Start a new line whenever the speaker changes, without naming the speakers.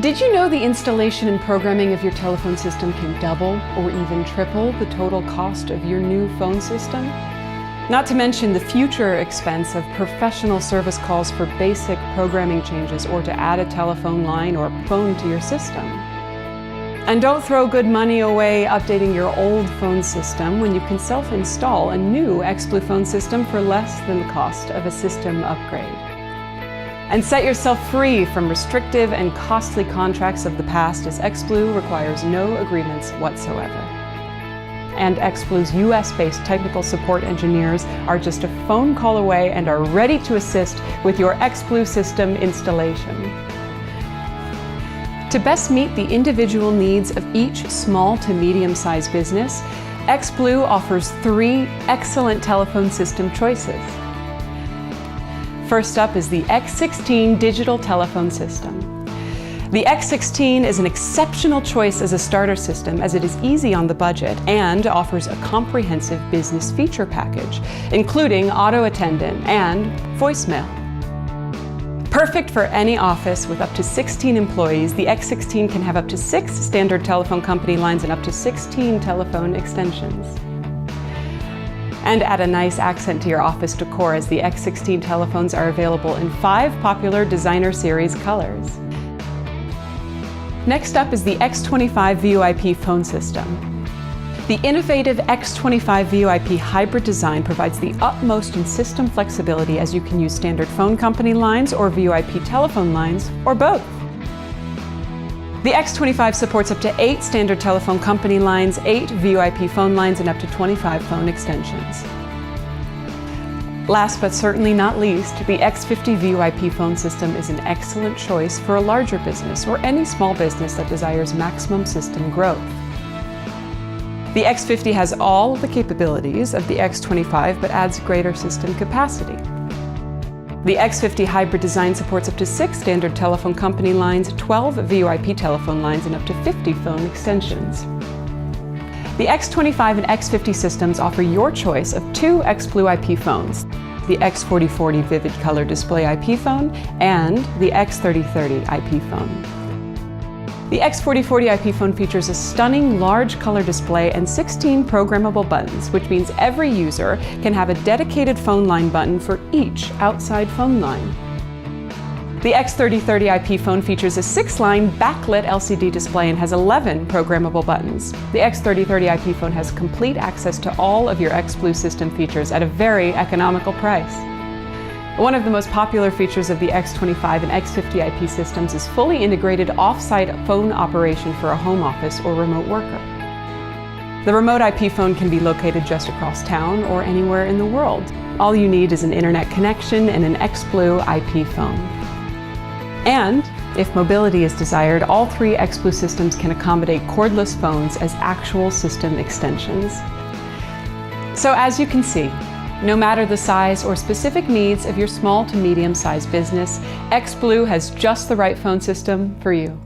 Did you know the installation and programming of your telephone system can double or even triple the total cost of your new phone system? Not to mention the future expense of professional service calls for basic programming changes or to add a telephone line or phone to your system. And don't throw good money away updating your old phone system when you can self-install a new XBLUE phone system for less than the cost of a system upgrade. And set yourself free from restrictive and costly contracts of the past, as XBLUE requires no agreements whatsoever. And XBLUE's US-based technical support engineers are just a phone call away and are ready to assist with your XBLUE system installation. To best meet the individual needs of each small to medium-sized business, XBLUE offers 3 excellent telephone system choices. First up is the X16 digital telephone system. The X16 is an exceptional choice as a starter system, as it is easy on the budget and offers a comprehensive business feature package, including auto attendant and voicemail. Perfect for any office with up to 16 employees, the X16 can have up to 6 standard telephone company lines and up to 16 telephone extensions. And add a nice accent to your office decor, as the X16 telephones are available in 5 popular designer series colors. Next up is the X25 VoIP phone system. The innovative X25 VoIP hybrid design provides the utmost in system flexibility, as you can use standard phone company lines or VoIP telephone lines, or both. The X25 supports up to 8 standard telephone company lines, 8 VoIP phone lines, and up to 25 phone extensions. Last but certainly not least, the X50 VoIP phone system is an excellent choice for a larger business or any small business that desires maximum system growth. The X50 has all the capabilities of the X25 but adds greater system capacity. The X50 hybrid design supports up to 6 standard telephone company lines, 12 VoIP telephone lines, and up to 50 phone extensions. The X25 and X50 systems offer your choice of 2 XBLUE IP phones, the X4040 Vivid Color Display IP phone and the X3030 IP phone. The X4040 IP phone features a stunning large color display and 16 programmable buttons, which means every user can have a dedicated phone line button for each outside phone line. The X3030 IP phone features a 6-line backlit LCD display and has 11 programmable buttons. The X3030 IP phone has complete access to all of your XBLUE system features at a very economical price. One of the most popular features of the X25 and X50 IP systems is fully integrated off-site phone operation for a home office or remote worker. The remote IP phone can be located just across town or anywhere in the world. All you need is an internet connection and an XBLUE IP phone. And if mobility is desired, all 3 XBLUE systems can accommodate cordless phones as actual system extensions. So as you can see, no matter the size or specific needs of your small to medium-sized business, XBLUE has just the right phone system for you.